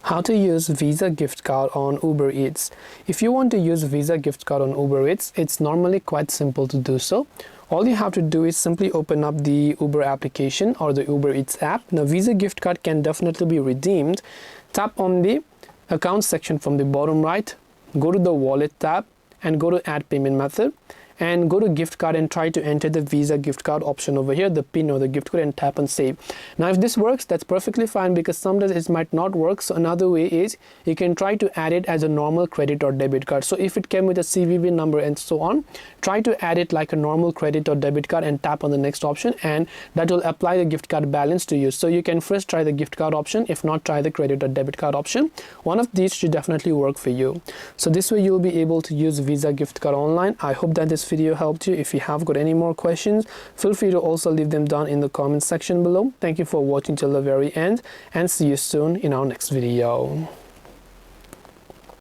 How to use Visa gift card on Uber Eats. If you want to use Visa gift card on Uber Eats, it's normally quite simple to do so. All you have to do is simply open up the Uber application or the Uber Eats app. Now, Visa gift card can definitely be redeemed. Tap on the account section from the bottom right, go to the wallet tab and go to add payment method. And go to gift card and try to enter the Visa gift card option over here, the pin or the gift code, and tap on save. Now if this works, that's perfectly fine, because sometimes it might not work. So another way is you can try to add it as a normal credit or debit card. So if it came with a CVV number and so on, try to add it like a normal credit or debit card and tap on the next option, and that will apply the gift card balance to you. So you can first try the gift card option, if not, try the credit or debit card option. One of these should definitely work for you. So this way you'll be able to use Visa gift card online. I hope that this video helped you. If you have got any more questions, feel free to also leave them down in the comment section below. Thank you for watching till the very end, and see you soon in our next video.